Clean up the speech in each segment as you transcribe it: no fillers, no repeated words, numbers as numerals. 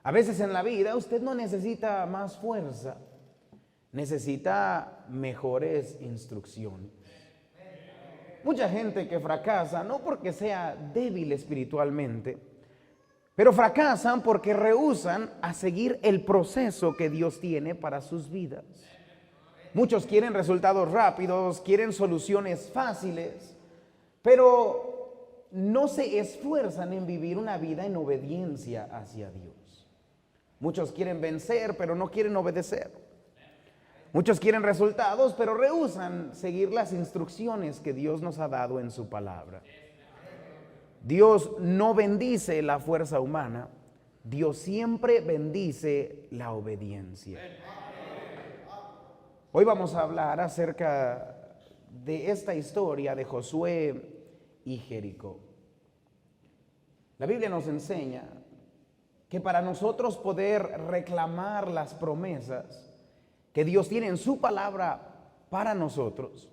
A veces en la vida usted no necesita más fuerza, necesita mejores instrucciones. Mucha gente que fracasa, no porque sea débil espiritualmente, pero fracasan porque rehúsan a seguir el proceso que Dios tiene para sus vidas. Muchos quieren resultados rápidos, quieren soluciones fáciles, pero no se esfuerzan en vivir una vida en obediencia hacia Dios. Muchos quieren vencer, pero no quieren obedecer. Muchos quieren resultados, pero rehúsan seguir las instrucciones que Dios nos ha dado en su palabra. Dios no bendice la fuerza humana, Dios siempre bendice la obediencia. Hoy vamos a hablar acerca de esta historia de Josué y Jericó. La Biblia nos enseña que para nosotros poder reclamar las promesas que Dios tiene en su palabra para nosotros,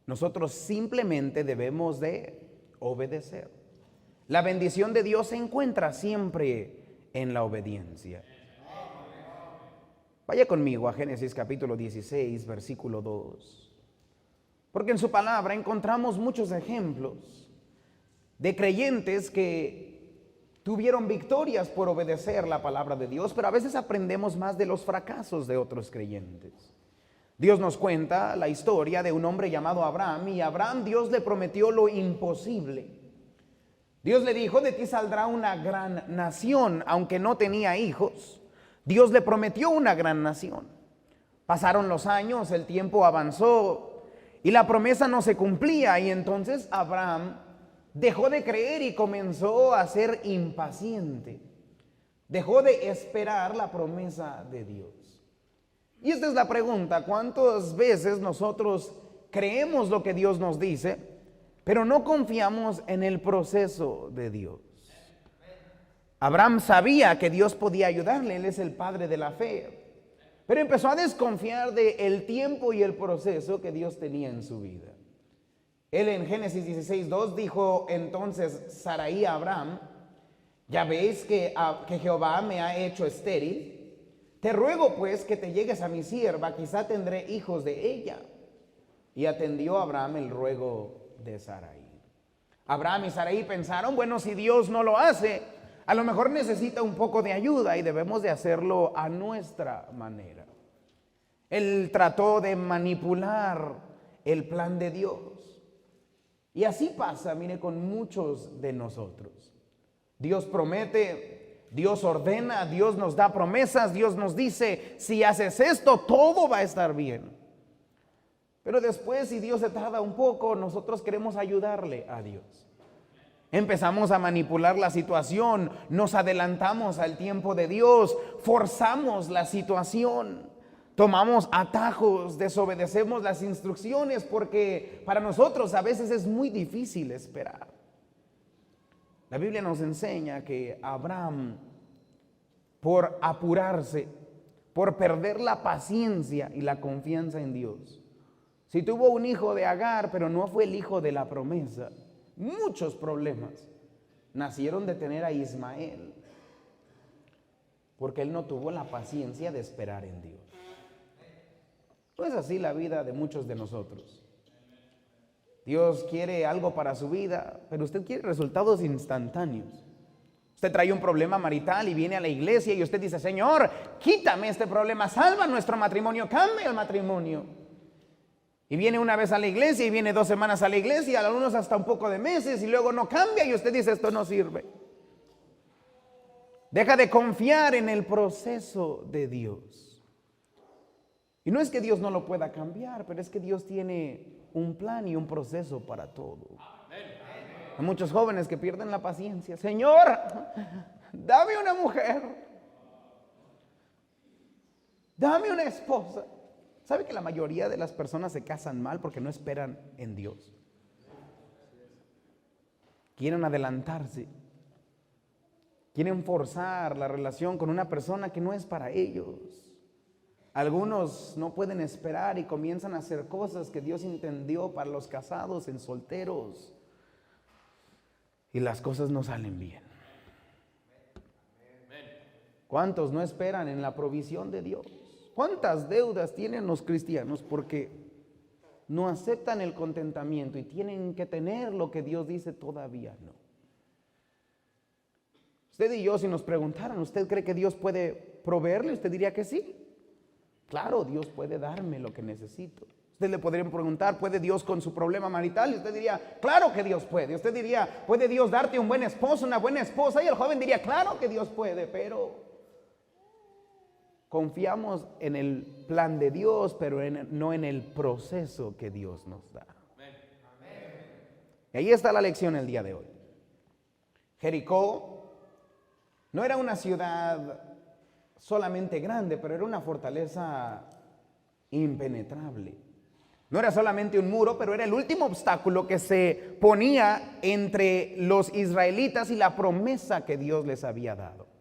nosotros simplemente debemos de obedecer. La bendición de Dios se encuentra siempre en la obediencia. Vaya conmigo a Génesis capítulo 16, versículo 2. Porque en su palabra encontramos muchos ejemplos de creyentes que tuvieron victorias por obedecer la palabra de Dios, pero a veces aprendemos más de los fracasos de otros creyentes. Dios nos cuenta la historia de un hombre llamado Abraham, y a Abraham Dios le prometió lo imposible. Dios le dijo: de ti saldrá una gran nación. Aunque no tenía hijos, Dios le prometió una gran nación. Pasaron los años, el tiempo avanzó y la promesa no se cumplía, y entonces Abraham dejó de creer y comenzó a ser impaciente. Dejó de esperar la promesa de Dios. Y esta es la pregunta: ¿cuántas veces nosotros creemos lo que Dios nos dice, pero no confiamos en el proceso de Dios? Abraham sabía que Dios podía ayudarle, él es el padre de la fe, pero empezó a desconfiar del tiempo y el proceso que Dios tenía en su vida. Él en Génesis 16:2 dijo entonces Sarai a Abraham: ya veis que Jehová me ha hecho estéril. Te ruego pues que te llegues a mi sierva, quizá tendré hijos de ella. Y atendió a Abraham el ruego de Sarai. Abraham y Sarai pensaron: bueno, si Dios no lo hace, a lo mejor necesita un poco de ayuda y debemos de hacerlo a nuestra manera. Él trató de manipular el plan de Dios. Y así pasa, mire, con muchos de nosotros. Dios promete, Dios ordena, Dios nos da promesas, Dios nos dice: si haces esto, todo va a estar bien. Pero después, si Dios se tarda un poco, nosotros queremos ayudarle a Dios. Empezamos a manipular la situación, nos adelantamos al tiempo de Dios, forzamos la situación, tomamos atajos, desobedecemos las instrucciones, porque para nosotros a veces es muy difícil esperar. La Biblia nos enseña que Abraham, por apurarse, por perder la paciencia y la confianza en Dios, si tuvo un hijo de Agar, pero no fue el hijo de la promesa, muchos problemas nacieron de tener a Ismael, porque él no tuvo la paciencia de esperar en Dios. No es así la vida de muchos de nosotros. Dios quiere algo para su vida, pero usted quiere resultados instantáneos. Usted trae un problema marital y viene a la iglesia y usted dice: Señor, quítame este problema, salva nuestro matrimonio, cambia el matrimonio. Y viene una vez a la iglesia y viene 2 semanas a la iglesia, algunos hasta un poco de meses, y luego no cambia y usted dice: esto no sirve. Deja de confiar en el proceso de Dios. Y no es que Dios no lo pueda cambiar, pero es que Dios tiene un plan y un proceso para todo. Hay muchos jóvenes que pierden la paciencia. Señor, dame una mujer, dame una esposa. ¿Sabe que la mayoría de las personas se casan mal porque no esperan en Dios? Quieren adelantarse, quieren forzar la relación con una persona que no es para ellos. Algunos no pueden esperar y comienzan a hacer cosas que Dios entendió para los casados, en solteros, y las cosas no salen bien. ¿Cuántos no esperan en la provisión de Dios? ¿Cuántas deudas tienen los cristianos porque no aceptan el contentamiento y tienen que tener lo que Dios dice todavía no? Usted y yo, si nos preguntaran, ¿usted cree que Dios puede proveerle? Usted diría que sí. Claro, Dios puede darme lo que necesito. Usted le podría preguntar, ¿puede Dios con su problema marital? Y usted diría, claro que Dios puede. Usted diría, ¿puede Dios darte un buen esposo, una buena esposa? Y el joven diría, claro que Dios puede, pero confiamos en el plan de Dios, pero no en el proceso que Dios nos da. Y ahí está la lección el día de hoy. Jericó no era una ciudad solamente grande, pero era una fortaleza impenetrable. No era solamente un muro, pero era el último obstáculo que se ponía entre los israelitas y la promesa que Dios les había dado.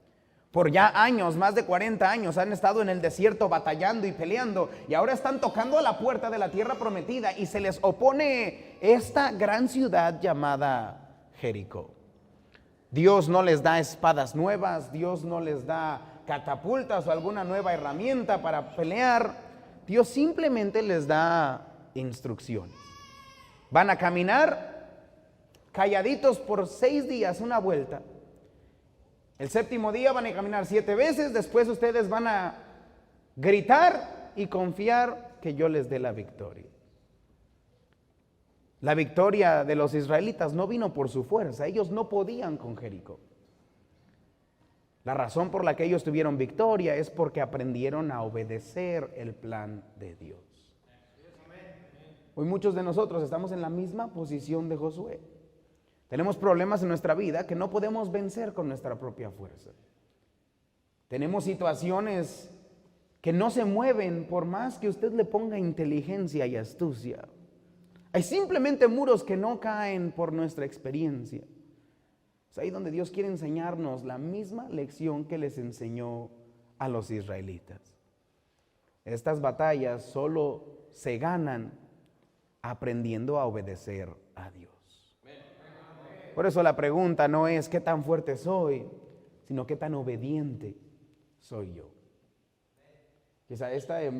Por ya años, más de 40 años, han estado en el desierto batallando y peleando, y ahora están tocando a la puerta de la tierra prometida y se les opone esta gran ciudad llamada Jericó. Dios no les da espadas nuevas, Dios no les da catapultas o alguna nueva herramienta para pelear. Dios simplemente les da instrucciones. Van a caminar calladitos por 6 días, una vuelta. El 7º día van a caminar 7 veces. Después ustedes van a gritar y confiar que yo les dé la victoria. La victoria de los israelitas no vino por su fuerza. Ellos no podían con Jericó. La razón por la que ellos tuvieron victoria es porque aprendieron a obedecer el plan de Dios. Hoy muchos de nosotros estamos en la misma posición de Josué. Tenemos problemas en nuestra vida que no podemos vencer con nuestra propia fuerza. Tenemos situaciones que no se mueven por más que usted le ponga inteligencia y astucia. Hay simplemente muros que no caen por nuestra experiencia. Es ahí donde Dios quiere enseñarnos la misma lección que les enseñó a los israelitas. Estas batallas solo se ganan aprendiendo a obedecer a Dios. Por eso la pregunta no es qué tan fuerte soy, sino qué tan obediente soy yo. Quizá este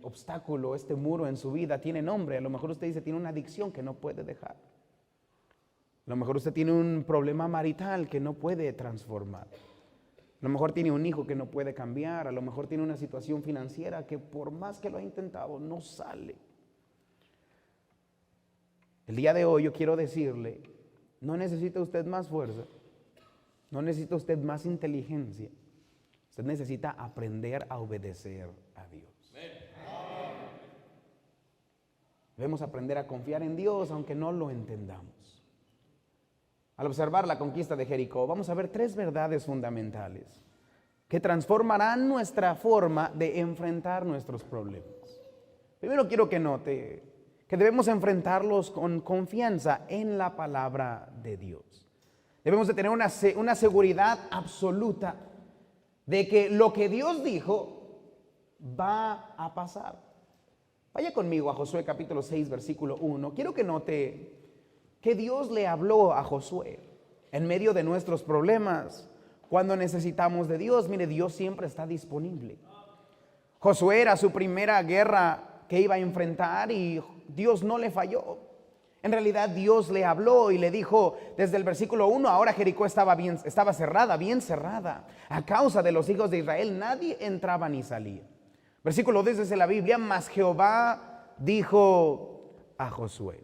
obstáculo, este muro en su vida tiene nombre. A lo mejor usted dice tiene una adicción que no puede dejar. A lo mejor usted tiene un problema marital que no puede transformar. A lo mejor tiene un hijo que no puede cambiar. A lo mejor tiene una situación financiera que por más que lo ha intentado no sale. El día de hoy yo quiero decirle, no necesita usted más fuerza, no necesita usted más inteligencia. Usted necesita aprender a obedecer a Dios. Debemos aprender a confiar en Dios aunque no lo entendamos. Al observar la conquista de Jericó, vamos a ver 3 verdades fundamentales que transformarán nuestra forma de enfrentar nuestros problemas. Primero quiero que note que debemos enfrentarlos con confianza en la palabra de Dios. Debemos de tener una seguridad absoluta de que lo que Dios dijo va a pasar. Vaya conmigo a Josué capítulo 6, versículo 1. Quiero que note que Dios le habló a Josué en medio de nuestros problemas. Cuando necesitamos de Dios, mire, Dios siempre está disponible. Josué era su primera guerra que iba a enfrentar y Dios no le falló. En realidad Dios le habló y le dijo desde el versículo 1, ahora Jericó estaba cerrada, bien cerrada. A causa de los hijos de Israel nadie entraba ni salía. Versículo 2 dice la Biblia, mas Jehová dijo a Josué.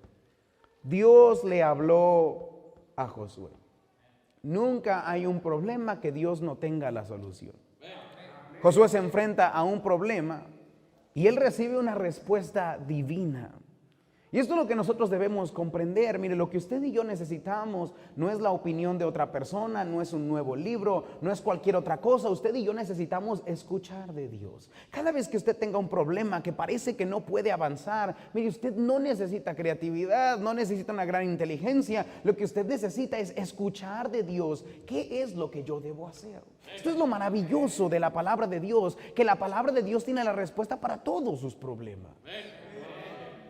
Dios le habló a Josué. Nunca hay un problema que Dios no tenga la solución. Josué se enfrenta a un problema y él recibe una respuesta divina. Y esto es lo que nosotros debemos comprender. Mire, lo que usted y yo necesitamos no es la opinión de otra persona, no es un nuevo libro, no es cualquier otra cosa. Usted y yo necesitamos escuchar de Dios. Cada vez que usted tenga un problema que parece que no puede avanzar, mire, usted no necesita creatividad, no necesita una gran inteligencia. Lo que usted necesita es escuchar de Dios. ¿Qué es lo que yo debo hacer? Esto es lo maravilloso de la palabra de Dios, que la palabra de Dios tiene la respuesta para todos sus problemas.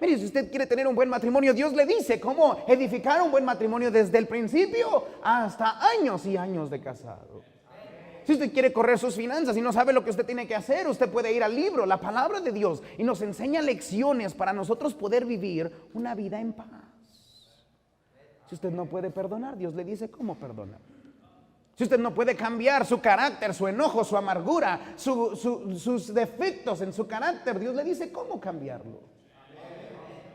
Mire, si usted quiere tener un buen matrimonio, Dios le dice cómo edificar un buen matrimonio desde el principio hasta años y años de casado. Si Si usted quiere correr sus finanzas y no sabe lo que usted tiene que hacer, usted puede ir al libro, la palabra de Dios, y nos enseña lecciones para nosotros poder vivir una vida en paz. Si usted no puede perdonar, Dios le dice cómo perdonar. Si usted no puede cambiar su carácter, su enojo, su amargura, sus defectos en su carácter, Dios le dice cómo cambiarlo.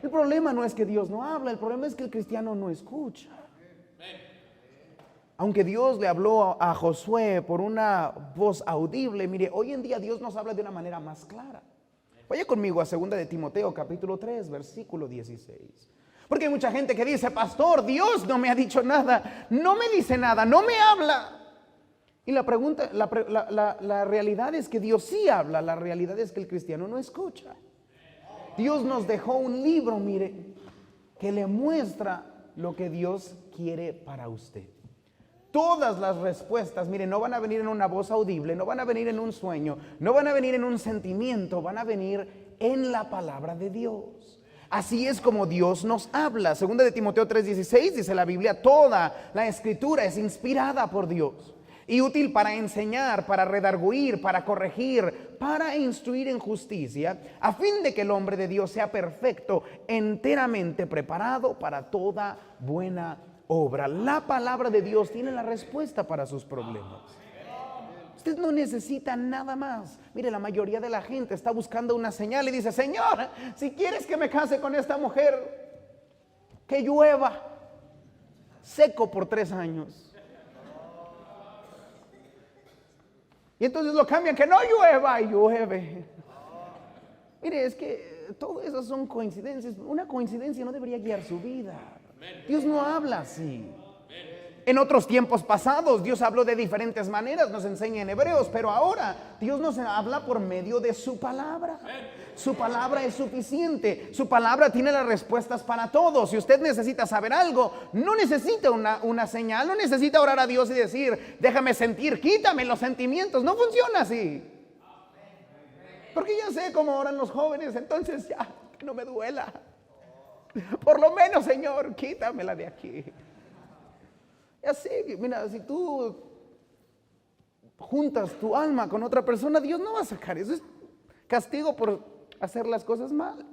El problema no es que Dios no habla, el problema es que el cristiano no escucha. Aunque Dios le habló a Josué por una voz audible, mire, hoy en día Dios nos habla de una manera más clara. Vaya conmigo a 2 de Timoteo, capítulo 3, versículo 16. Porque hay mucha gente que dice, pastor, Dios no me ha dicho nada, no me dice nada, no me habla. Y la pregunta, la realidad es que Dios sí habla, la realidad es que el cristiano no escucha. Dios nos dejó un libro, mire, que le muestra lo que Dios quiere para usted. Todas las respuestas, mire, no van a venir en una voz audible, no van a venir en un sueño, no van a venir en un sentimiento, van a venir en la palabra de Dios. Así es como Dios nos habla. 2 de Timoteo 3:16 dice la Biblia, toda la escritura es inspirada por Dios y útil para enseñar, para redarguir, para corregir, para instruir en justicia, a fin de que el hombre de Dios sea perfecto, enteramente preparado para toda buena obra. La palabra de Dios tiene la respuesta para sus problemas. Usted no necesita nada más. Mire, la mayoría de la gente está buscando una señal y dice, Señor, si quieres que me case con esta mujer, que llueva seco por 3 años. Y entonces lo cambian, que no llueva y llueve. Mire, es que todo eso son coincidencias. Una coincidencia no debería guiar su vida. Dios no habla así. En otros tiempos pasados Dios habló de diferentes maneras, nos enseña en Hebreos, pero ahora Dios nos habla por medio de su palabra. Su palabra es suficiente, su palabra tiene las respuestas para todo. Si usted necesita saber algo, no necesita una señal, no necesita orar a Dios y decir, déjame sentir, quítame los sentimientos. No funciona así. Porque ya sé cómo oran los jóvenes, entonces ya, que no me duela. Por lo menos, Señor, quítamela de aquí. Ya sé, mira, si tú juntas tu alma con otra persona, Dios no va a sacar eso. Es castigo por hacer las cosas mal.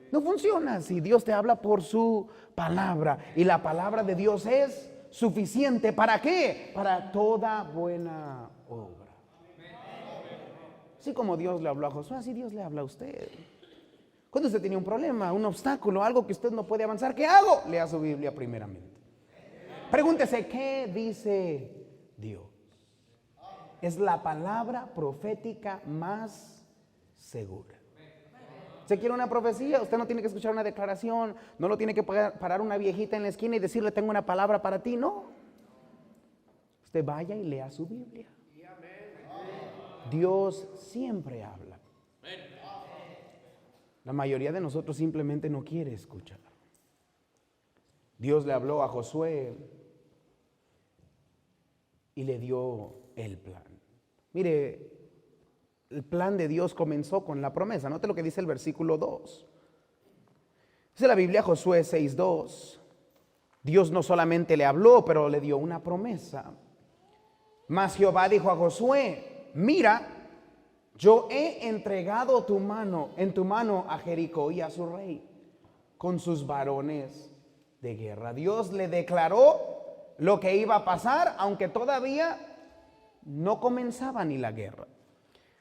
No funciona así. Dios te habla por su palabra. Y la palabra de Dios es suficiente. ¿Para qué? Para toda buena obra. Así como Dios le habló a Josué, así Dios le habla a usted. Cuando usted tiene un problema, un obstáculo, algo que usted no puede avanzar, ¿qué hago? Lea su Biblia primeramente. Pregúntese, ¿qué dice Dios? Es la palabra profética más segura. ¿Se quiere una profecía? Usted no tiene que escuchar una declaración, no lo tiene que parar una viejita en la esquina y decirle, tengo una palabra para ti, no. Usted vaya y lea su Biblia. Dios siempre habla. La mayoría de nosotros simplemente no quiere escuchar. Dios le habló a Josué y le dio el plan. Mire, el plan de Dios comenzó con la promesa. Note lo que dice el versículo 2. Dice la Biblia, Josué 6:2. Dios no solamente le habló, pero le dio una promesa. Mas Jehová dijo a Josué, mira, yo he entregado en tu mano a Jericó y a su rey, con sus varones de guerra. Dios le declaró lo que iba a pasar, aunque todavía no comenzaba ni la guerra.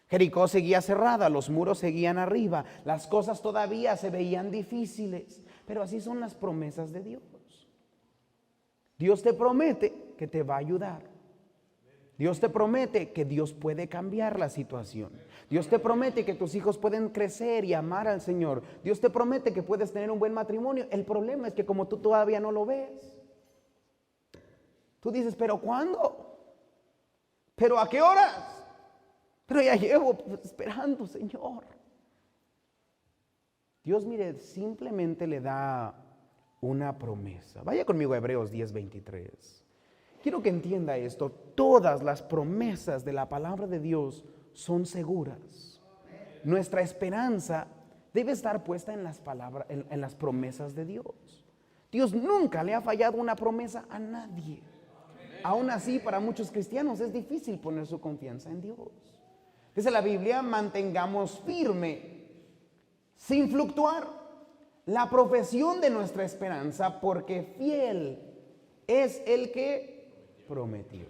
Jericó seguía cerrada, los muros seguían arriba, las cosas todavía se veían difíciles, pero así son las promesas de Dios. Dios te promete que te va a ayudar. Dios te promete que Dios puede cambiar la situación. Dios te promete que tus hijos pueden crecer y amar al Señor. Dios te promete que puedes tener un buen matrimonio. El problema es que como tú todavía no lo ves, tú dices, ¿pero cuándo? ¿Pero a qué horas? Pero ya llevo esperando, Señor. Dios, mire, simplemente le da una promesa. Vaya conmigo a Hebreos 10:23. Quiero que entienda esto. Todas las promesas de la palabra de Dios son seguras. Nuestra esperanza debe estar puesta en las palabras, en las promesas de Dios. Dios nunca le ha fallado una promesa a nadie. Aún así, para muchos cristianos es difícil poner su confianza en Dios. Dice la Biblia, mantengamos firme, sin fluctuar, la profesión de nuestra esperanza, porque fiel es el que prometió.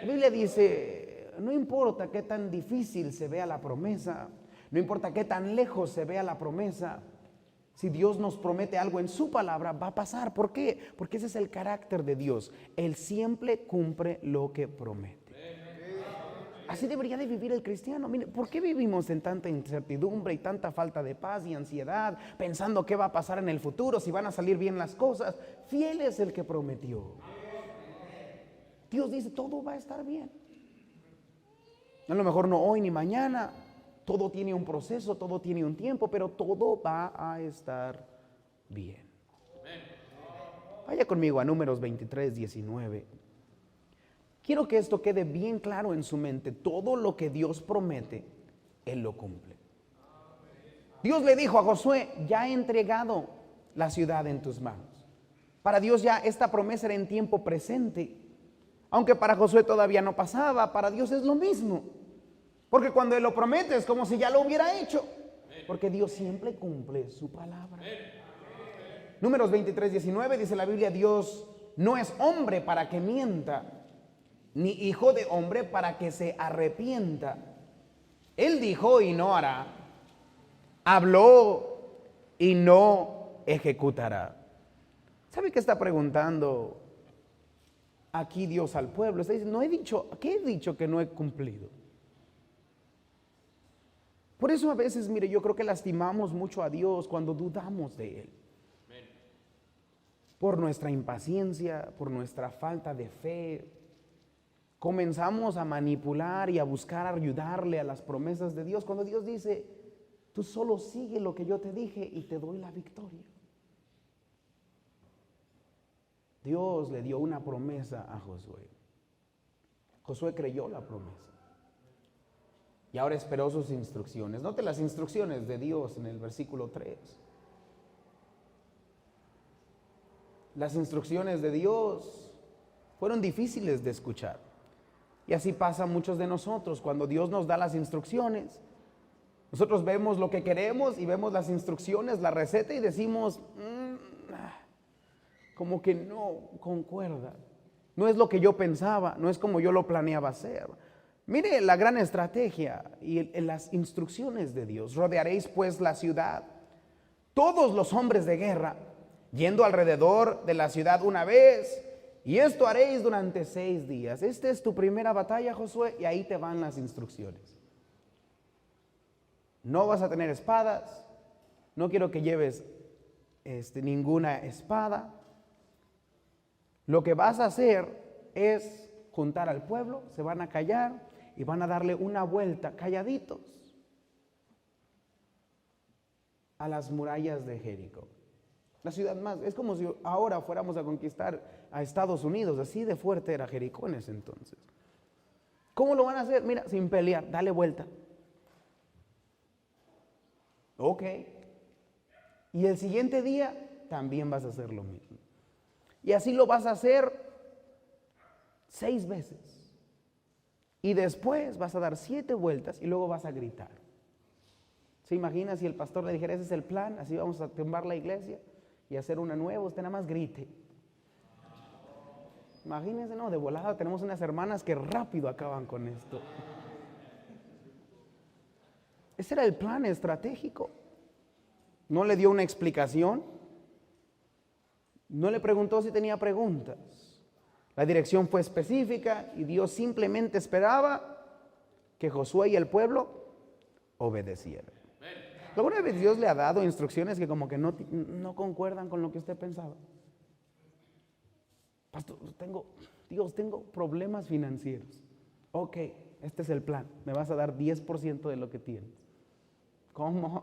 La Biblia dice, no importa qué tan difícil se vea la promesa, no importa qué tan lejos se vea la promesa, si Dios nos promete algo en su palabra, va a pasar. ¿Por qué? Porque ese es el carácter de Dios. Él siempre cumple lo que promete. Así debería de vivir el cristiano. Mire, ¿por qué vivimos en tanta incertidumbre y tanta falta de paz y ansiedad, pensando qué va a pasar en el futuro, si van a salir bien las cosas? Fiel es el que prometió. Dios dice, todo va a estar bien. A lo mejor no hoy ni mañana. Todo tiene un proceso, todo tiene un tiempo, pero todo va a estar bien. Vaya conmigo a Números 23, 19. Quiero que esto quede bien claro en su mente. Todo lo que Dios promete, Él lo cumple. Dios le dijo a Josué, ya he entregado la ciudad en tus manos. Para Dios ya esta promesa era en tiempo presente. Aunque para Josué todavía no pasaba, para Dios es lo mismo. Porque cuando Él lo promete es como si ya lo hubiera hecho. Porque Dios siempre cumple su palabra. Números 23, 19 dice la Biblia, Dios no es hombre para que mienta, ni hijo de hombre para que se arrepienta. Él dijo y no hará. Habló y no ejecutará. ¿Sabe qué está preguntando aquí Dios al pueblo? Está diciendo, ¿qué he dicho que no he cumplido? Por eso a veces, mire, yo creo que lastimamos mucho a Dios cuando dudamos de Él. Por nuestra impaciencia, por nuestra falta de fe, comenzamos a manipular y a buscar ayudarle a las promesas de Dios. Cuando Dios dice, tú solo sigue lo que yo te dije y te doy la victoria. Dios le dio una promesa a Josué. Josué creyó la promesa. Y ahora esperó sus instrucciones. Note las instrucciones de Dios en el versículo 3. Las instrucciones de Dios fueron difíciles de escuchar. Y así pasa a muchos de nosotros. Cuando Dios nos da las instrucciones, nosotros vemos lo que queremos y vemos las instrucciones, la receta y decimos, como que no concuerda. No es lo que yo pensaba, no es como yo lo planeaba hacer. Mire la gran estrategia y las instrucciones de Dios. Rodearéis pues la ciudad, todos los hombres de guerra, yendo alrededor de la ciudad una vez, y esto haréis durante 6 días. Esta es tu primera batalla, Josué, y ahí te van las instrucciones. No vas a tener espadas, no quiero que lleves ninguna espada. Lo que vas a hacer es juntar al pueblo, se van a callar y van a darle una vuelta calladitos a las murallas de Jericó. La ciudad más, es como si ahora fuéramos a conquistar a Estados Unidos, así de fuerte era Jericó en ese entonces. ¿Cómo lo van a hacer? Mira, sin pelear, dale vuelta. Ok. Y el siguiente día también vas a hacer lo mismo. Y así lo vas a hacer 6 veces. Y después vas a dar 7 vueltas y luego vas a gritar. ¿Se imagina si el pastor le dijera, ese es el plan, así vamos a tumbar la iglesia y hacer una nueva? Usted nada más grite. Imagínense, no, de volada tenemos unas hermanas que rápido acaban con esto. Ese era el plan estratégico. No le dio una explicación. No le preguntó si tenía preguntas. La dirección fue específica y Dios simplemente esperaba que Josué y el pueblo obedecieran. ¿Alguna vez Dios le ha dado instrucciones que como que no concuerdan con lo que usted pensaba? Pastor, tengo problemas financieros. Ok, este es el plan. Me vas a dar 10% de lo que tienes. ¿Cómo?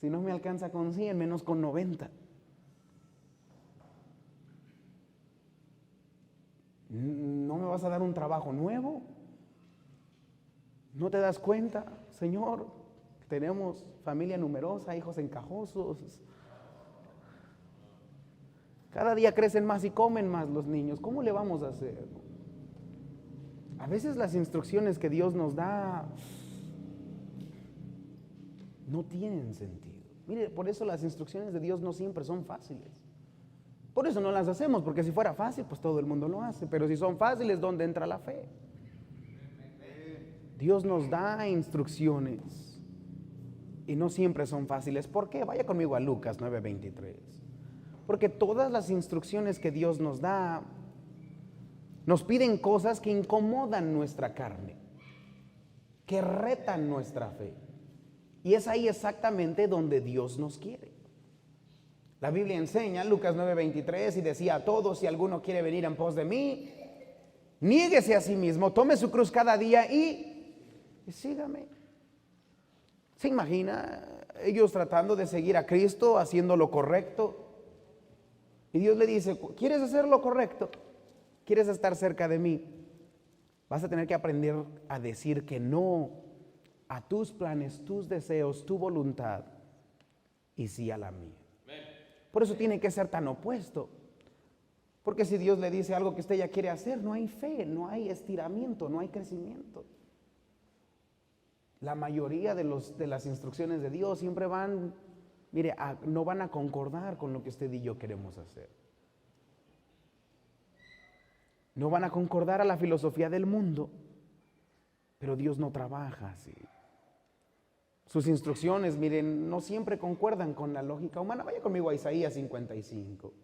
Si no me alcanza con 100, menos con 90. ¿No me vas a dar un trabajo nuevo? ¿No te das cuenta, Señor? Tenemos familia numerosa, hijos encajosos. Cada día crecen más y comen más los niños. ¿Cómo le vamos a hacer? A veces las instrucciones que Dios nos da no tienen sentido. Mire, por eso las instrucciones de Dios no siempre son fáciles. Por eso no las hacemos, porque si fuera fácil, pues todo el mundo lo hace. Pero si son fáciles, ¿dónde entra la fe? Dios nos da instrucciones y no siempre son fáciles. ¿Por qué? Vaya conmigo a Lucas 9:23. Porque todas las instrucciones que Dios nos da nos piden cosas que incomodan nuestra carne, que retan nuestra fe. Y es ahí exactamente donde Dios nos quiere. La Biblia enseña, Lucas 9:23, y decía a todos: si alguno quiere venir en pos de mí, niéguese a sí mismo, tome su cruz cada día y sígame. ¿Se imagina ellos tratando de seguir a Cristo, haciendo lo correcto? Y Dios le dice: ¿quieres hacer lo correcto? ¿Quieres estar cerca de mí? Vas a tener que aprender a decir que no a tus planes, tus deseos, tu voluntad, y sí a la mía. Por eso tiene que ser tan opuesto. Porque si Dios le dice algo que usted ya quiere hacer, no hay fe, no hay estiramiento, no hay crecimiento. La mayoría de las instrucciones de Dios siempre van, mire, no van a concordar con lo que usted y yo queremos hacer. No van a concordar a la filosofía del mundo, pero Dios no trabaja así. Sus instrucciones, miren, no siempre concuerdan con la lógica humana. Vaya conmigo a Isaías 55.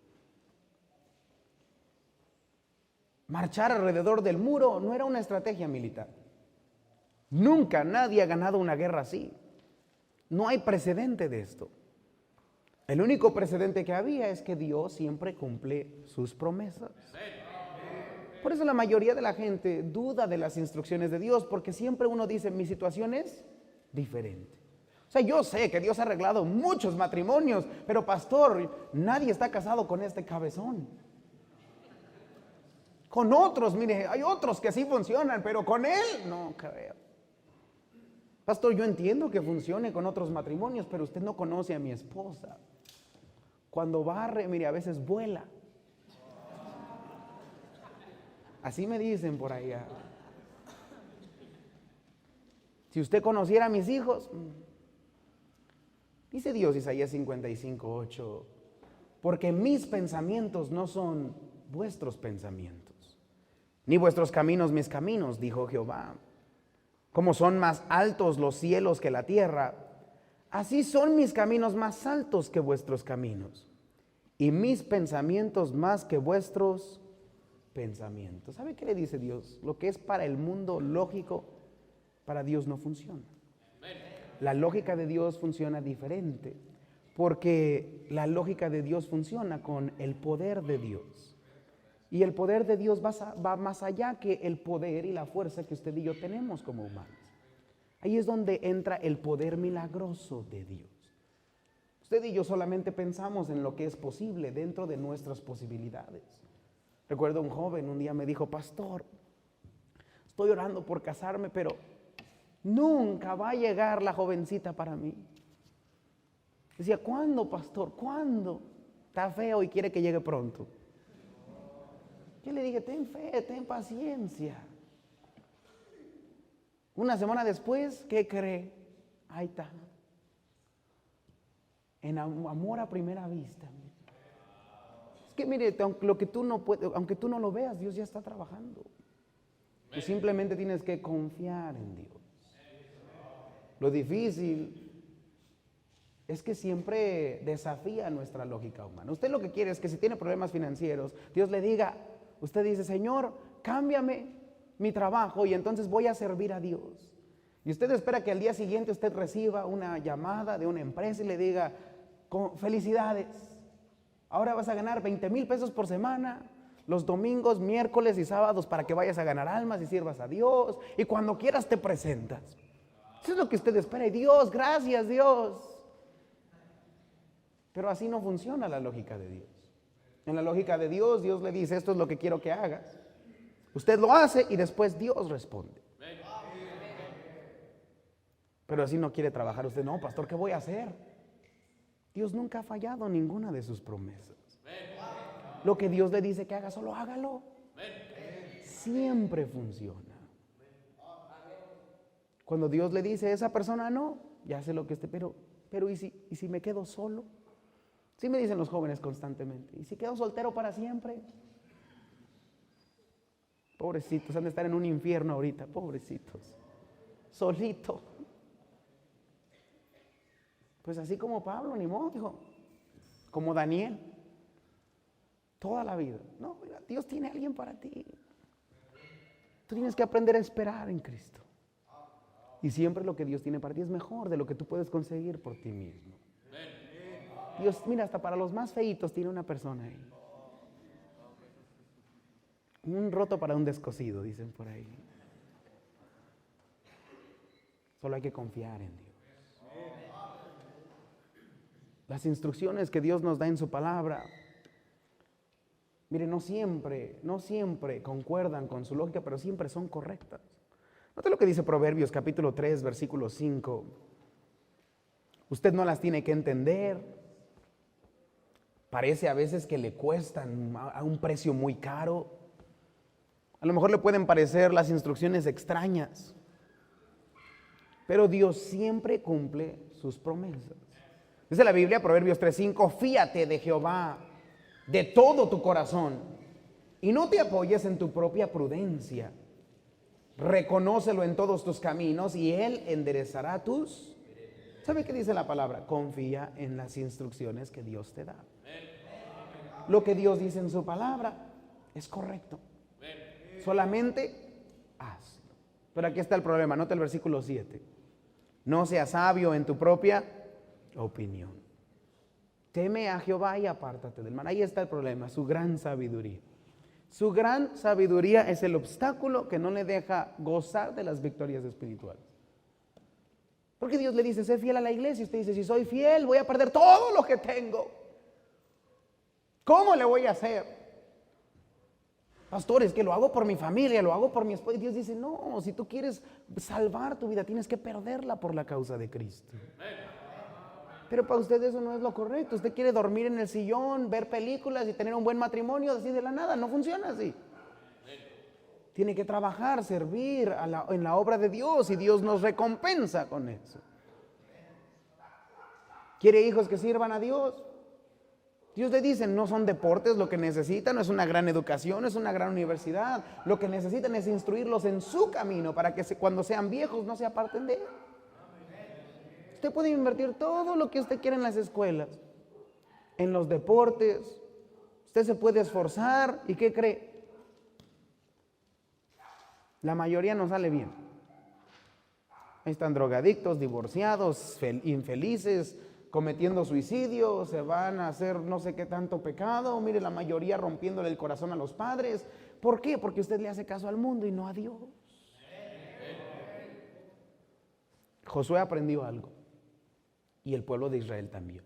Marchar alrededor del muro no era una estrategia militar. Nunca nadie ha ganado una guerra así. No hay precedente de esto. El único precedente que había es que Dios siempre cumple sus promesas. Por eso la mayoría de la gente duda de las instrucciones de Dios, porque siempre uno dice: mi situación es diferente. O sea, yo sé que Dios ha arreglado muchos matrimonios, pero pastor, nadie está casado con este cabezón. Con otros, mire, hay otros que sí funcionan, pero con él no creo. Pastor, yo entiendo que funcione con otros matrimonios, pero usted no conoce a mi esposa. Cuando barre, mire, a veces vuela. Así me dicen por allá. Si usted conociera a mis hijos, dice Dios, Isaías 55:8, porque mis pensamientos no son vuestros pensamientos, ni vuestros caminos mis caminos, dijo Jehová. Como son más altos los cielos que la tierra, así son mis caminos más altos que vuestros caminos, y mis pensamientos más que vuestros pensamientos. ¿Sabe qué le dice Dios? Lo que es para el mundo lógico, para Dios no funciona. La lógica de Dios funciona diferente, porque la lógica de Dios funciona con el poder de Dios. Y el poder de Dios va más allá que el poder y la fuerza que usted y yo tenemos como humanos. Ahí es donde entra el poder milagroso de Dios. Usted y yo solamente pensamos en lo que es posible dentro de nuestras posibilidades. Recuerdo un joven un día me dijo: pastor, estoy orando por casarme, pero nunca va a llegar la jovencita para mí. Decía: ¿cuándo, pastor? ¿Cuándo? Está feo y quiere que llegue pronto. Yo le dije: ten fe, ten paciencia. Una semana después, ¿qué cree? Ahí está. En amor a primera vista. Es que mire, aunque tú no lo veas, Dios ya está trabajando. Tú simplemente tienes que confiar en Dios. Lo difícil es que siempre desafía nuestra lógica humana. Usted lo que quiere es que si tiene problemas financieros, Dios le diga, usted dice: Señor, cámbiame mi trabajo y entonces voy a servir a Dios. Y usted espera que al día siguiente usted reciba una llamada de una empresa y le diga: felicidades, ahora vas a ganar 20,000 pesos por semana, los domingos, miércoles y sábados, para que vayas a ganar almas y sirvas a Dios, y cuando quieras te presentas. Eso es lo que usted espera. Y Dios, gracias Dios. Pero así no funciona la lógica de Dios. En la lógica de Dios, Dios le dice: esto es lo que quiero que hagas. Usted lo hace y después Dios responde. Pero así no quiere trabajar usted. No, pastor, ¿qué voy a hacer? Dios nunca ha fallado ninguna de sus promesas. Lo que Dios le dice que haga, solo hágalo. Siempre funciona. Cuando Dios le dice a esa persona no, ya sé lo que pero ¿y si me quedo solo? Sí me dicen los jóvenes constantemente, ¿y si quedo soltero para siempre? Pobrecitos, han de estar en un infierno ahorita, pobrecitos, solito. Pues así como Pablo, ni modo, dijo, como Daniel, toda la vida. No, mira, Dios tiene a alguien para ti. Tú tienes que aprender a esperar en Cristo. Y siempre lo que Dios tiene para ti es mejor de lo que tú puedes conseguir por ti mismo. Dios, mira, hasta para los más feitos tiene una persona ahí. Un roto para un descosido, dicen por ahí. Solo hay que confiar en Dios. Las instrucciones que Dios nos da en su palabra, mire, no siempre concuerdan con su lógica, pero siempre son correctas. Note lo que dice Proverbios capítulo 3, versículo 5. Usted no las tiene que entender. Parece a veces que le cuestan a un precio muy caro. A lo mejor le pueden parecer las instrucciones extrañas, pero Dios siempre cumple sus promesas. Dice la Biblia, Proverbios 3:5, fíate de Jehová de todo tu corazón y no te apoyes en tu propia prudencia. Reconócelo en todos tus caminos y Él enderezará tus... ¿Sabe qué dice la palabra? Confía en las instrucciones que Dios te da. Lo que Dios dice en su palabra es correcto. Solamente hazlo. Pero aquí está el problema, nota el versículo 7. No seas sabio en tu propia opinión. Teme a Jehová y apártate del mal. Ahí está el problema, su gran sabiduría. Su gran sabiduría es el obstáculo que no le deja gozar de las victorias espirituales. Porque Dios le dice, sé fiel a la iglesia. Y usted dice, si soy fiel, voy a perder todo lo que tengo. ¿Cómo le voy a hacer? Pastor, es que lo hago por mi familia, lo hago por mi esposa. Y Dios dice, no, si tú quieres salvar tu vida, tienes que perderla por la causa de Cristo. Pero para usted eso no es lo correcto. Usted quiere dormir en el sillón, ver películas y tener un buen matrimonio así de la nada. No funciona así. Tiene que trabajar, servir en la obra de Dios y Dios nos recompensa con eso. ¿Quiere hijos que sirvan a Dios? Dios le dice, no son deportes lo que necesitan, no es una gran educación, no es una gran universidad. Lo que necesitan es instruirlos en su camino para que cuando sean viejos no se aparten de él. Usted puede invertir todo lo que usted quiera en las escuelas, en los deportes. Usted se puede esforzar y ¿qué cree? La mayoría no sale bien. Ahí están drogadictos, divorciados, infelices, cometiendo suicidio, se van a hacer no sé qué tanto pecado. Mire, la mayoría rompiéndole el corazón a los padres. ¿Por qué? Porque usted le hace caso al mundo y no a Dios. Josué aprendió algo. Y el pueblo de Israel también.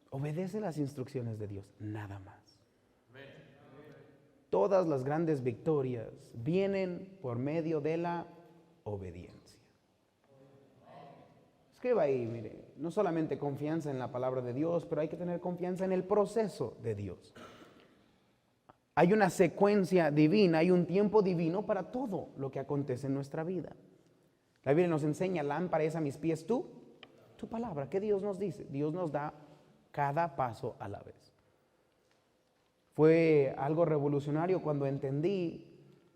Obedece las instrucciones de Dios, nada más. Todas las grandes victorias vienen por medio de la obediencia. Escriba ahí, mire, no solamente confianza en la palabra de Dios, pero hay que tener confianza en el proceso de Dios. Hay una secuencia divina, hay un tiempo divino para todo lo que acontece en nuestra vida. La Biblia nos enseña, lámpara es a mis pies tu palabra. ¿Qué Dios nos dice? Dios nos da cada paso a la vez. Fue algo revolucionario cuando entendí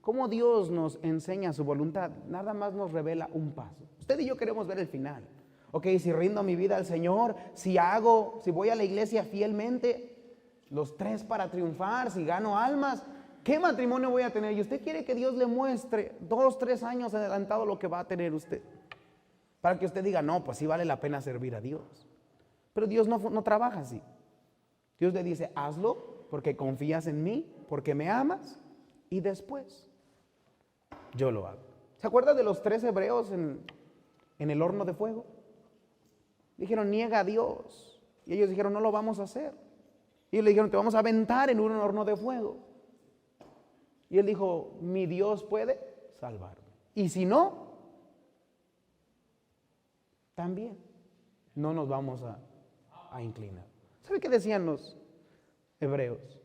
cómo Dios nos enseña su voluntad. Nada más nos revela un paso. Usted y yo queremos ver el final. Ok, si rindo mi vida al Señor, si voy a la iglesia fielmente, los 3 para triunfar, si gano almas, ¿qué matrimonio voy a tener? Y usted quiere que Dios le muestre 2, 3 años adelantado lo que va a tener usted. Para que usted diga, no, pues sí vale la pena servir a Dios. Pero Dios no trabaja así. Dios le dice, hazlo porque confías en mí, porque me amas, y después yo lo hago. ¿Se acuerda de los 3 hebreos en el horno de fuego? Dijeron, niega a Dios. Y ellos dijeron, no lo vamos a hacer. Y ellos le dijeron, te vamos a aventar en un horno de fuego. Y él dijo, mi Dios puede salvarme. Y si no, también no nos vamos a inclinar. ¿Sabe qué decían Hebreos.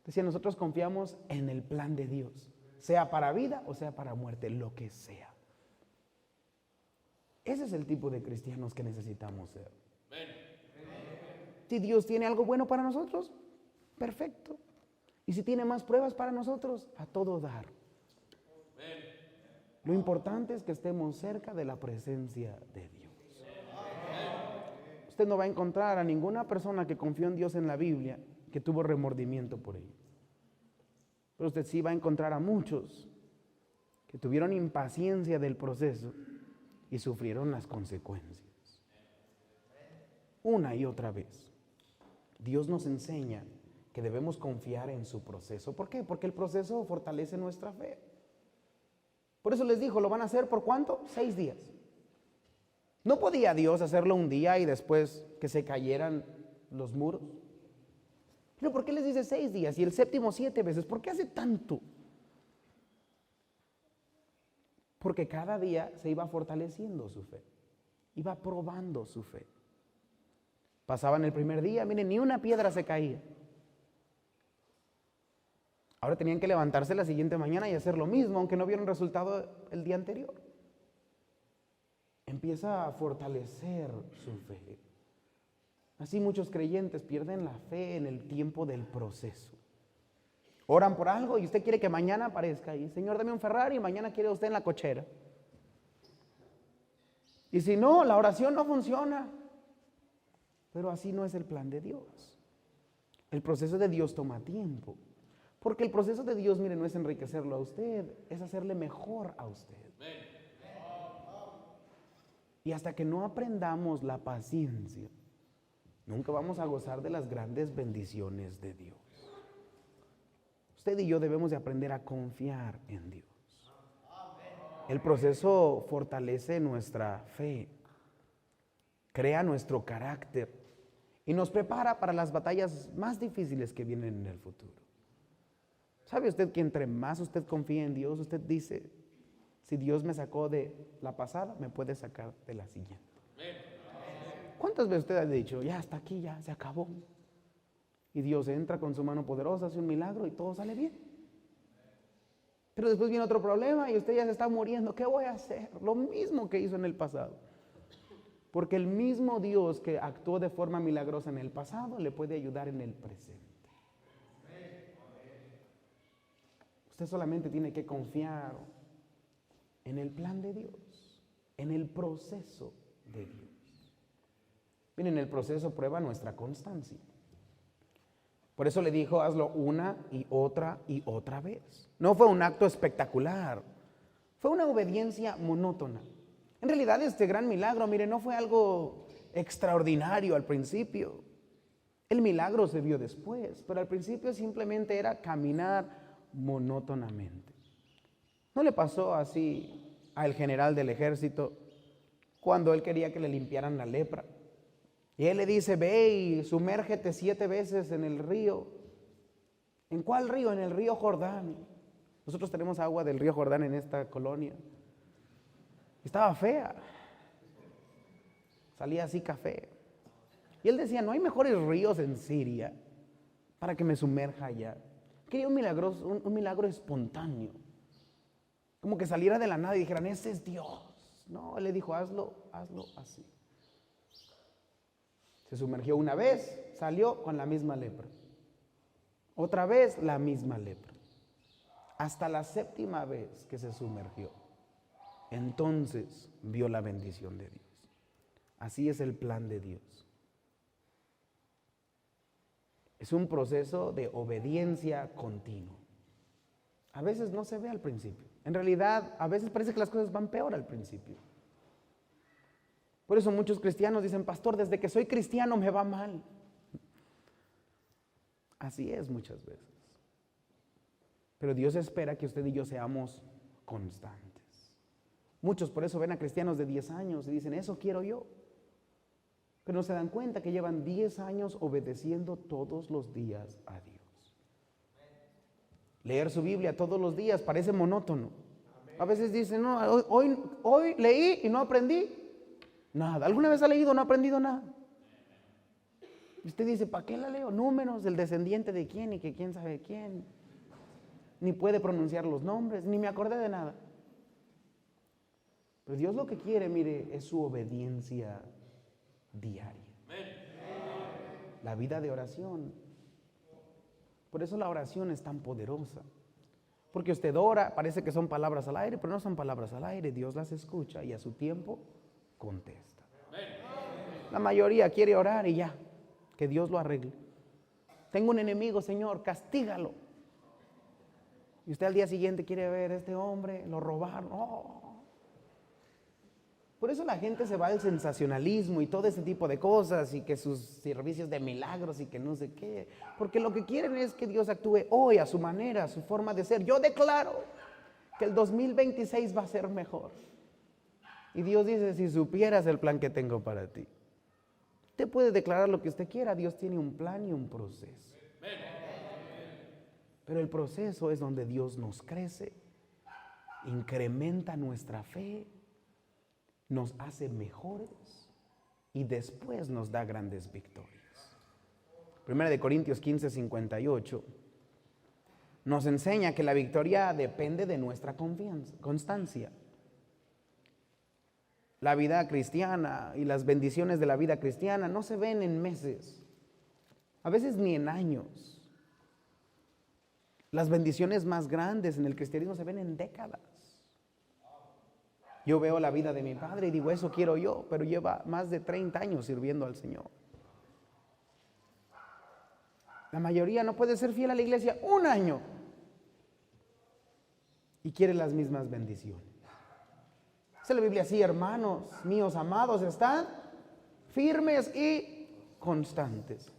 Decía, nosotros confiamos en el plan de Dios, sea para vida o sea para muerte, lo que sea. Ese es el tipo de cristianos que necesitamos ser. Si Dios tiene algo bueno para nosotros, perfecto. Y si tiene más pruebas para nosotros, a todo dar. Lo importante es que estemos cerca de la presencia de Dios. Usted no va a encontrar a ninguna persona que confió en Dios en la Biblia que tuvo remordimiento por ello. Pero usted sí va a encontrar a muchos que tuvieron impaciencia del proceso y sufrieron las consecuencias. Una y otra vez. Dios nos enseña que debemos confiar en su proceso. ¿Por qué? Porque el proceso fortalece nuestra fe. Por eso les dijo, ¿lo van a hacer por cuánto? 6 días. ¿No podía Dios hacerlo un día y después que se cayeran los muros? Pero ¿por qué les dice 6 días y el séptimo 7 veces? ¿Por qué hace tanto? Porque cada día se iba fortaleciendo su fe, iba probando su fe. Pasaban el primer día, miren, ni una piedra se caía. Ahora tenían que levantarse la siguiente mañana y hacer lo mismo, aunque no vieron resultado el día anterior. Empieza a fortalecer su fe. Así muchos creyentes pierden la fe en el tiempo del proceso. Oran por algo y usted quiere que mañana aparezca ahí. Señor, dame un Ferrari y mañana quiere usted en la cochera. Y si no, la oración no funciona. Pero así no es el plan de Dios. El proceso de Dios toma tiempo. Porque el proceso de Dios, mire, no es enriquecerlo a usted, es hacerle mejor a usted. Y hasta que no aprendamos la paciencia, nunca vamos a gozar de las grandes bendiciones de Dios. Usted y yo debemos de aprender a confiar en Dios. El proceso fortalece nuestra fe, crea nuestro carácter y nos prepara para las batallas más difíciles que vienen en el futuro. ¿Sabe usted que entre más usted confía en Dios, usted dice, si Dios me sacó de la pasada, me puede sacar de la siguiente? ¿Cuántas veces usted ha dicho, ya hasta aquí, ya se acabó? Y Dios entra con su mano poderosa, hace un milagro y todo sale bien. Pero después viene otro problema y usted ya se está muriendo. ¿Qué voy a hacer? Lo mismo que hizo en el pasado. Porque el mismo Dios que actuó de forma milagrosa en el pasado le puede ayudar en el presente. Usted solamente tiene que confiar en el plan de Dios, en el proceso de Dios. Miren, el proceso prueba nuestra constancia. Por eso le dijo, hazlo una y otra vez. No fue un acto espectacular, fue una obediencia monótona. En realidad este gran milagro, mire, no fue algo extraordinario al principio. El milagro se vio después, pero al principio simplemente era caminar monótonamente. ¿No le pasó así al general del ejército cuando él quería que le limpiaran la lepra? Y él le dice, ve y sumérgete 7 veces en el río. ¿En cuál río? En el río Jordán. Nosotros tenemos agua del río Jordán en esta colonia. Estaba fea. Salía así café. Y él decía, no hay mejores ríos en Siria para que me sumerja allá. Quería un milagro espontáneo. Como que saliera de la nada y dijeran, ese es Dios. No, él le dijo, hazlo así. Se sumergió una vez, salió con la misma lepra. Otra vez la misma lepra. Hasta la 7ª vez que se sumergió. Entonces vio la bendición de Dios. Así es el plan de Dios. Es un proceso de obediencia continua. A veces no se ve al principio. En realidad, a veces parece que las cosas van peor al principio. Por eso muchos cristianos dicen, pastor, desde que soy cristiano me va mal. Así es muchas veces. Pero Dios espera que usted y yo seamos constantes. Muchos por eso ven a cristianos de 10 años y dicen, eso quiero yo. Pero no se dan cuenta que llevan 10 años obedeciendo todos los días a Dios. Leer su Biblia todos los días parece monótono. A veces dicen, no, hoy leí y no aprendí nada. ¿Alguna vez ha leído y no ha aprendido nada? Usted dice, ¿para qué la leo? Números, del descendiente de quién y que quién sabe quién. Ni puede pronunciar los nombres, ni me acordé de nada. Pero Dios lo que quiere, mire, es su obediencia diaria. La vida de oración. Por eso la oración es tan poderosa. Porque usted ora, parece que son palabras al aire, pero no son palabras al aire. Dios las escucha y a su tiempo contesta. La mayoría quiere orar y ya, que Dios lo arregle. Tengo un enemigo, Señor, castígalo. Y usted al día siguiente quiere ver a este hombre, lo robaron. Oh. Por eso la gente se va al sensacionalismo y todo ese tipo de cosas y que sus servicios de milagros y que no sé qué. Porque lo que quieren es que Dios actúe hoy a su manera, a su forma de ser. Yo declaro que el 2026 va a ser mejor. Y Dios dice, si supieras el plan que tengo para ti. Usted puede declarar lo que usted quiera, Dios tiene un plan y un proceso. Pero el proceso es donde Dios nos crece, incrementa nuestra fe, nos hace mejores y después nos da grandes victorias. 1 Corintios 15:58 nos enseña que la victoria depende de nuestra constancia. La vida cristiana y las bendiciones de la vida cristiana no se ven en meses, a veces ni en años. Las bendiciones más grandes en el cristianismo se ven en décadas. Yo veo la vida de mi padre y digo, eso quiero yo, pero lleva más de 30 años sirviendo al Señor. La mayoría no puede ser fiel a la iglesia un año y quiere las mismas bendiciones. Dice la Biblia así, hermanos míos amados, están firmes y constantes,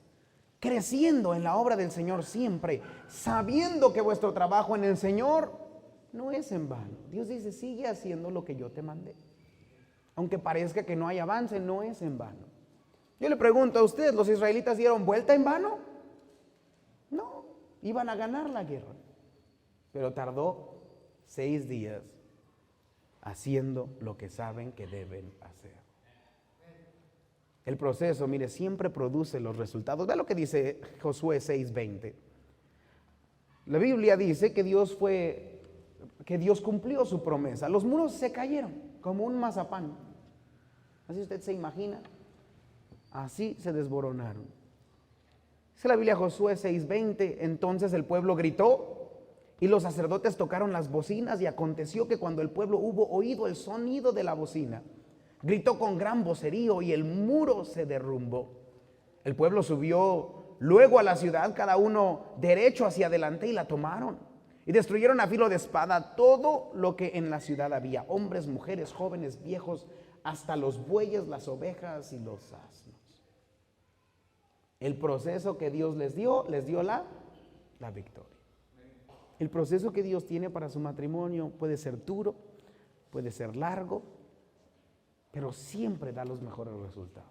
creciendo en la obra del Señor siempre, sabiendo que vuestro trabajo en el Señor no es en vano. Dios dice, sigue haciendo lo que yo te mandé. Aunque parezca que no hay avance, no es en vano. Yo le pregunto a usted, ¿los israelitas dieron vuelta en vano? No, iban a ganar la guerra. Pero tardó 6 días haciendo lo que saben que deben hacer. El proceso, mire, siempre produce los resultados. Vea lo que dice Josué 6:20. La Biblia dice que Dios cumplió su promesa. Los muros se cayeron como un mazapán. Así usted se imagina. Así se desboronaron. Dice la Biblia Josué 6:20. Entonces el pueblo gritó y los sacerdotes tocaron las bocinas, y aconteció que cuando el pueblo hubo oído el sonido de la bocina, gritó con gran vocerío y el muro se derrumbó. El pueblo subió luego a la ciudad, cada uno derecho hacia adelante, y la tomaron. Y destruyeron a filo de espada todo lo que en la ciudad había, hombres, mujeres, jóvenes, viejos, hasta los bueyes, las ovejas y los asnos. El proceso que Dios les dio la victoria. El proceso que Dios tiene para su matrimonio puede ser duro, puede ser largo, pero siempre da los mejores resultados.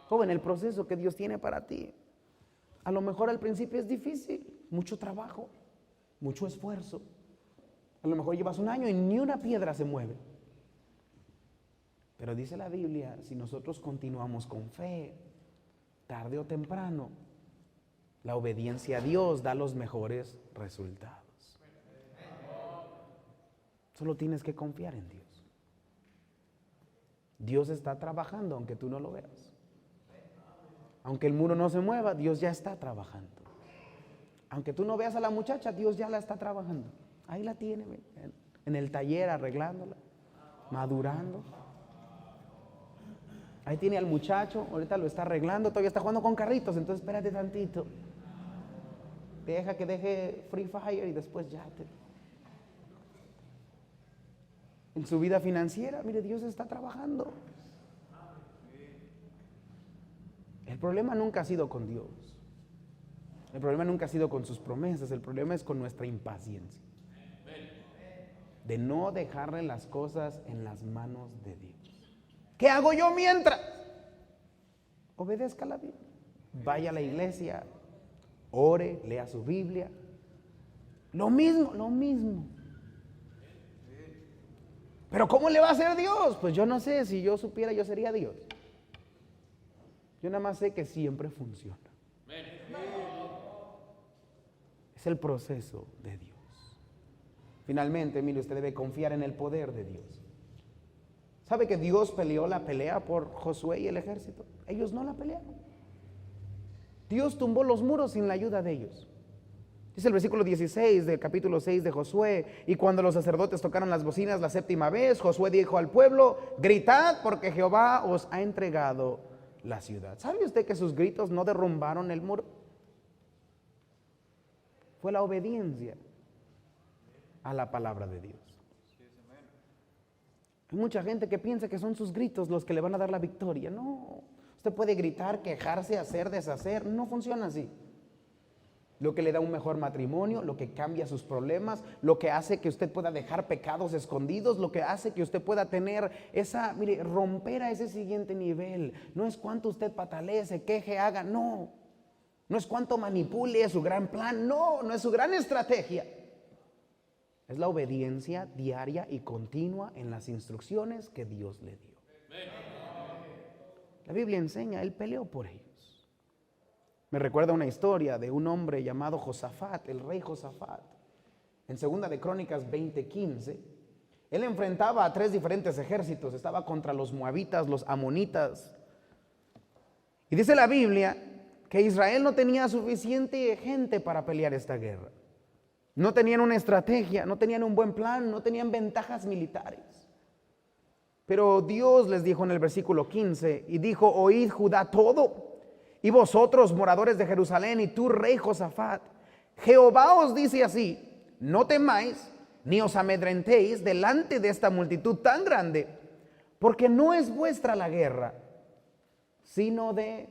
Joven, el proceso que Dios tiene para ti, a lo mejor al principio es difícil, mucho trabajo, mucho esfuerzo. A lo mejor llevas un año y ni una piedra se mueve. Pero dice la Biblia, si nosotros continuamos con fe, tarde o temprano, la obediencia a Dios da los mejores resultados. Solo tienes que confiar en Dios. Dios está trabajando aunque tú no lo veas. Aunque el muro no se mueva, Dios ya está trabajando. Aunque tú no veas a la muchacha, Dios ya la está trabajando. Ahí la tiene, en el taller arreglándola, madurando. Ahí tiene al muchacho, ahorita lo está arreglando, todavía está jugando con carritos, entonces espérate tantito. Deja que deje Free Fire y después ya En su vida financiera, mire, Dios está trabajando. El problema nunca ha sido con Dios. El problema nunca ha sido con sus promesas. El problema es con nuestra impaciencia. De no dejarle las cosas en las manos de Dios. ¿Qué hago yo mientras? Obedezca la Biblia. Vaya a la iglesia. Ore, lea su Biblia. Lo mismo. Pero ¿cómo le va a hacer Dios? Pues yo no sé, si yo supiera yo sería Dios. Yo nada más sé que siempre funciona. Es el proceso de Dios. Finalmente, mire, usted debe confiar en el poder de Dios. ¿Sabe que Dios peleó la pelea por Josué y el ejército? Ellos no la pelearon. Dios tumbó los muros sin la ayuda de ellos. Dice el versículo 16 del capítulo 6 de Josué: y cuando los sacerdotes tocaron las bocinas la séptima vez, Josué dijo al pueblo: gritad, porque Jehová os ha entregado la ciudad. ¿Sabe usted que sus gritos no derrumbaron el muro? Fue la obediencia a la palabra de Dios. Hay mucha gente que piensa que son sus gritos los que le van a dar la victoria. No, usted puede gritar, quejarse, hacer, deshacer. No funciona así. Lo que le da un mejor matrimonio, lo que cambia sus problemas, lo que hace que usted pueda dejar pecados escondidos, lo que hace que usted pueda tener esa, mire, romper a ese siguiente nivel. No es cuánto usted patalee, se queje, haga, no. No es cuánto manipule su gran plan, no, no es su gran estrategia. Es la obediencia diaria y continua en las instrucciones que Dios le dio. La Biblia enseña, él peleó por ellos. Me recuerda una historia de un hombre llamado Josafat, el rey Josafat. En Segunda de Crónicas 20:15, él enfrentaba a 3 diferentes ejércitos. Estaba contra los moabitas, los amonitas. Y dice la Biblia que Israel no tenía suficiente gente para pelear esta guerra. No tenían una estrategia, no tenían un buen plan, no tenían ventajas militares. Pero Dios les dijo en el versículo 15, y dijo: oíd Judá todo, y vosotros moradores de Jerusalén, y tú rey Josafat, Jehová os dice así: no temáis ni os amedrentéis delante de esta multitud tan grande, porque no es vuestra la guerra, sino de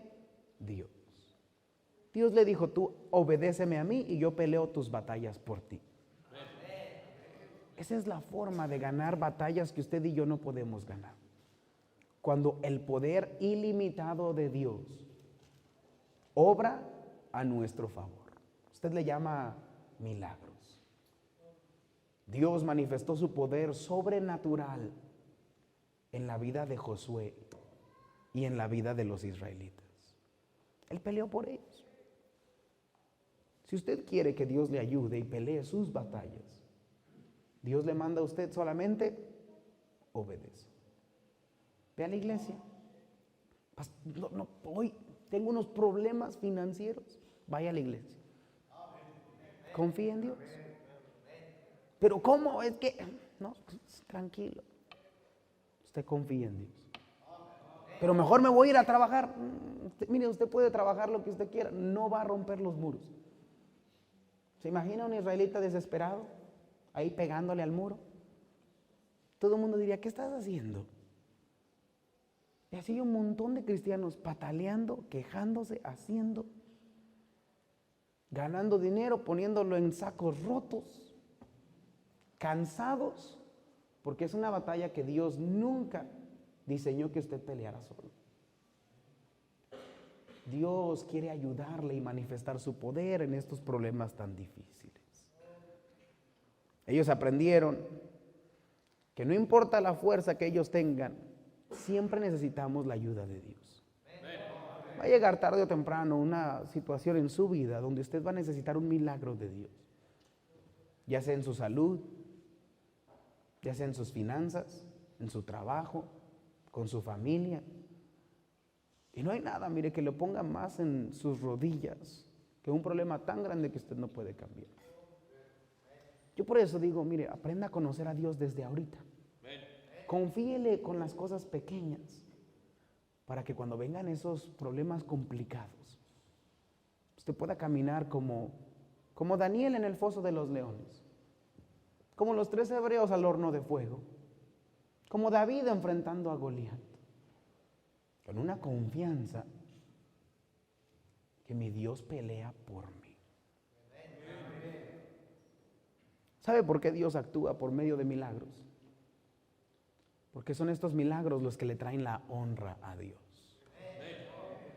Dios. Dios le dijo: tú obedéceme a mí y yo peleo tus batallas por ti. Esa es la forma de ganar batallas que usted y yo no podemos ganar. Cuando el poder ilimitado de Dios obra a nuestro favor. Usted le llama milagros. Dios manifestó su poder sobrenatural en la vida de Josué y en la vida de los israelitas. Él peleó por ellos. Si usted quiere que Dios le ayude y pelee sus batallas, Dios le manda a usted solamente obedece. Ve a la iglesia. Hoy tengo unos problemas financieros. Vaya a la iglesia. Confía en Dios. Pero ¿cómo? Es que, no, tranquilo. Usted confía en Dios. Pero mejor me voy a ir a trabajar. Mire, usted puede trabajar lo que usted quiera. No va a romper los muros. ¿Se imagina un israelita desesperado ahí pegándole al muro? Todo el mundo diría: ¿qué estás haciendo? Y así hay un montón de cristianos pataleando, quejándose, haciendo, ganando dinero, poniéndolo en sacos rotos, cansados, porque es una batalla que Dios nunca diseñó que usted peleara solo. Dios quiere ayudarle y manifestar su poder en estos problemas tan difíciles. Ellos aprendieron que no importa la fuerza que ellos tengan, siempre necesitamos la ayuda de Dios. Va a llegar tarde o temprano una situación en su vida donde usted va a necesitar un milagro de Dios. Ya sea en su salud, ya sea en sus finanzas, en su trabajo, con su familia. Y no hay nada, mire, que lo ponga más en sus rodillas que un problema tan grande que usted no puede cambiar. Yo por eso digo, mire, aprenda a conocer a Dios desde ahorita. Confíele con las cosas pequeñas para que cuando vengan esos problemas complicados, usted pueda caminar como Daniel en el foso de los leones, como los 3 hebreos al horno de fuego, como David enfrentando a Goliat, con una confianza que mi Dios pelea por mí. ¿Sabe por qué Dios actúa por medio de milagros? Porque son estos milagros los que le traen la honra a Dios.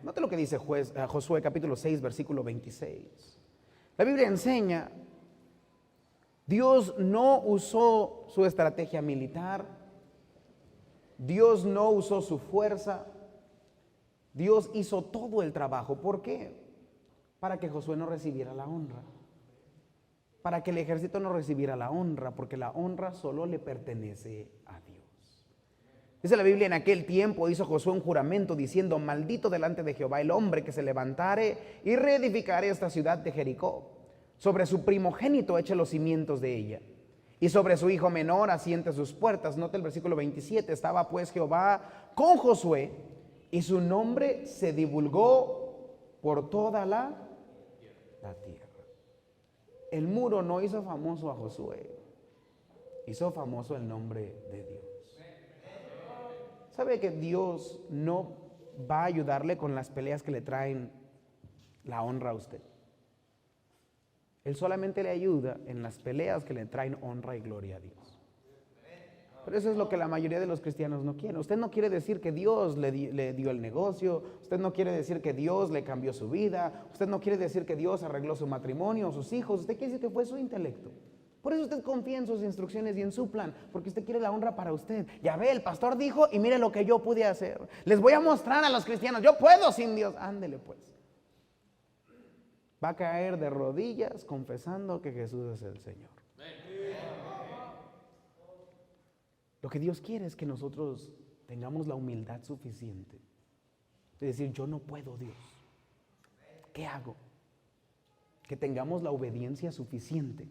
Note lo que dice Josué capítulo 6, versículo 26. La Biblia enseña, Dios no usó su estrategia militar, Dios no usó su fuerza, Dios hizo todo el trabajo. ¿Por qué? Para que Josué no recibiera la honra. Para que el ejército no recibiera la honra, porque la honra solo le pertenece a Dios. Dice la Biblia: en aquel tiempo hizo Josué un juramento diciendo: maldito delante de Jehová el hombre que se levantare y reedificare esta ciudad de Jericó. Sobre su primogénito eche los cimientos de ella, y sobre su hijo menor asiente sus puertas. Note el versículo 27. Estaba pues Jehová con Josué, y su nombre se divulgó por toda la tierra. El muro no hizo famoso a Josué, hizo famoso el nombre de Dios. ¿Sabe que Dios no va a ayudarle con las peleas que le traen la honra a usted? Él solamente le ayuda en las peleas que le traen honra y gloria a Dios. Pero eso es lo que la mayoría de los cristianos no quieren. Usted no quiere decir que Dios le dio el negocio. Usted no quiere decir que Dios le cambió su vida. Usted no quiere decir que Dios arregló su matrimonio o sus hijos. Usted quiere decir que fue su intelecto. Por eso usted confía en sus instrucciones y en su plan, porque usted quiere la honra para usted. Ya ve, el pastor dijo, y mire lo que yo pude hacer. Les voy a mostrar a los cristianos, yo puedo sin Dios. Ándele pues. Va a caer de rodillas confesando que Jesús es el Señor. Lo que Dios quiere es que nosotros tengamos la humildad suficiente de decir: yo no puedo, Dios. ¿Qué hago? Que tengamos la obediencia suficiente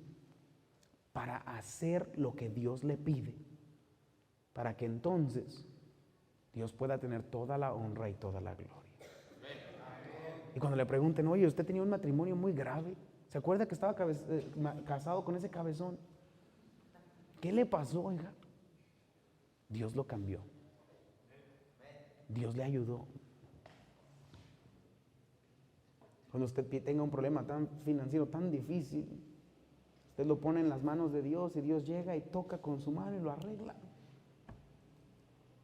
para hacer lo que Dios le pide, para que entonces Dios pueda tener toda la honra y toda la gloria. Y cuando le pregunten: oye, usted tenía un matrimonio muy grave, ¿se acuerda que estaba casado con ese cabezón? ¿Qué le pasó, oiga? Dios lo cambió. Dios le ayudó. Cuando usted tenga un problema tan financiero, tan difícil, usted lo pone en las manos de Dios y Dios llega y toca con su mano y lo arregla.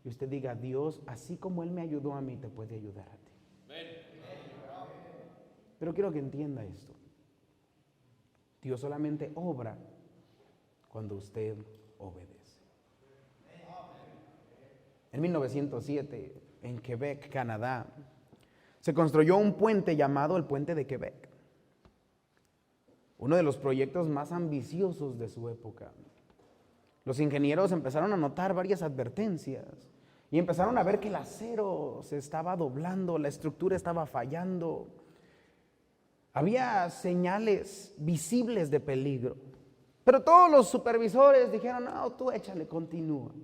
Y usted diga: Dios, así como Él me ayudó a mí, te puede ayudar a ti. Pero quiero que entienda esto. Dios solamente obra cuando usted obedece. En 1907, en Quebec, Canadá, se construyó un puente llamado el Puente de Quebec. Uno de los proyectos más ambiciosos de su época. Los ingenieros empezaron a notar varias advertencias y empezaron a ver que el acero se estaba doblando, la estructura estaba fallando. Había señales visibles de peligro. Pero todos los supervisores dijeron: no, tú échale, continúa.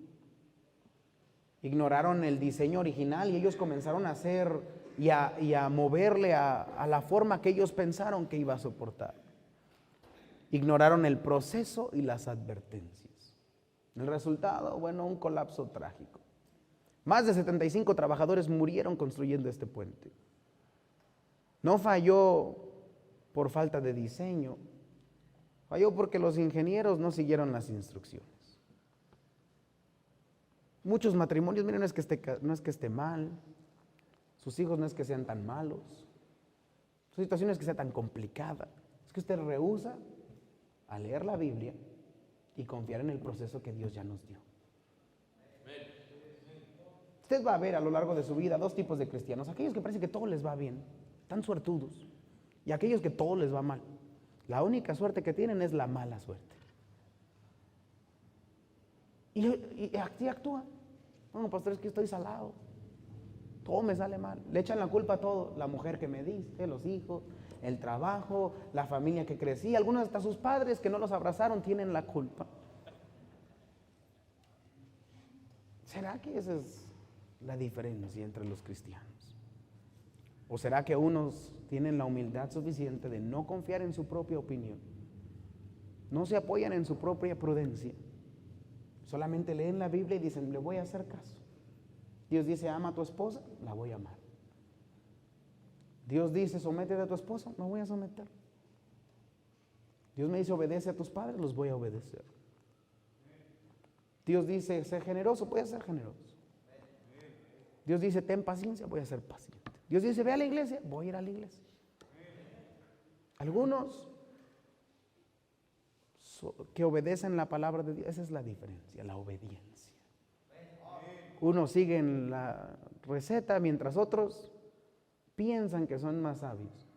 Ignoraron el diseño original y ellos comenzaron a hacer y a moverle a la forma que ellos pensaron que iba a soportar. Ignoraron el proceso y las advertencias. El resultado, bueno, un colapso trágico. Más de 75 trabajadores murieron construyendo este puente. No falló por falta de diseño, falló porque los ingenieros no siguieron las instrucciones. Muchos matrimonios, miren, no es que esté mal, sus hijos no es que sean tan malos, su situación es que sea tan complicada, es que usted rehúsa a leer la Biblia y confiar en el proceso que Dios ya nos dio. Usted va a ver a lo largo de su vida dos tipos de cristianos: aquellos que parece que todo les va bien, tan suertudos, y aquellos que todo les va mal. La única suerte que tienen es la mala suerte. Y así actúan. No, pastor, es que estoy salado, todo me sale mal. Le echan la culpa a todo: la mujer que me diste, los hijos, el trabajo, la familia que crecí. Algunos hasta sus padres que no los abrazaron tienen la culpa. ¿Será que esa es la diferencia entre los cristianos? ¿O será que unos tienen la humildad suficiente de no confiar en su propia opinión? No se apoyan en su propia prudencia. Solamente leen la Biblia y dicen: le voy a hacer caso. Dios dice: ama a tu esposa, la voy a amar. Dios dice: sométete a tu esposa, me voy a someter. Dios me dice: obedece a tus padres, los voy a obedecer. Dios dice: sé generoso, voy a ser generoso. Dios dice: ten paciencia, voy a ser paciente. Dios dice: ve a la iglesia, voy a ir a la iglesia. Algunos que obedecen la palabra de Dios, esa es la diferencia, la obediencia. Unos siguen la receta mientras otros piensan que son más sabios.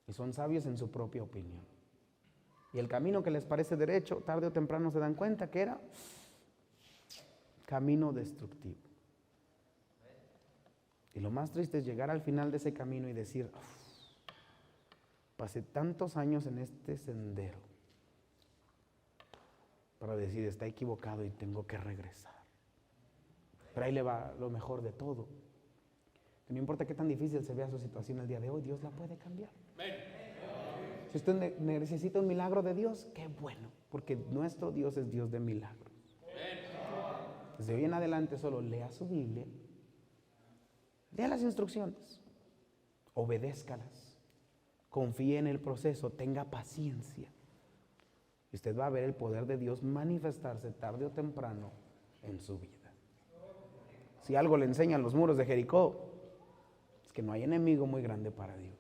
Y son sabios en su propia opinión. Y el camino que les parece derecho, tarde o temprano se dan cuenta que era camino destructivo. Y lo más triste es llegar al final de ese camino y decir, pasé tantos años en este sendero para decir, está equivocado y tengo que regresar. Pero ahí le va lo mejor de todo. Que no importa qué tan difícil se vea su situación el día de hoy, Dios la puede cambiar. Si usted necesita un milagro de Dios, qué bueno, porque nuestro Dios es Dios de milagros. Desde hoy en adelante solo lea su Biblia, lea las instrucciones, obedézcalas, confíe en el proceso, tenga paciencia. Y usted va a ver el poder de Dios manifestarse tarde o temprano en su vida. Si algo le enseñan los muros de Jericó, es que no hay enemigo muy grande para Dios.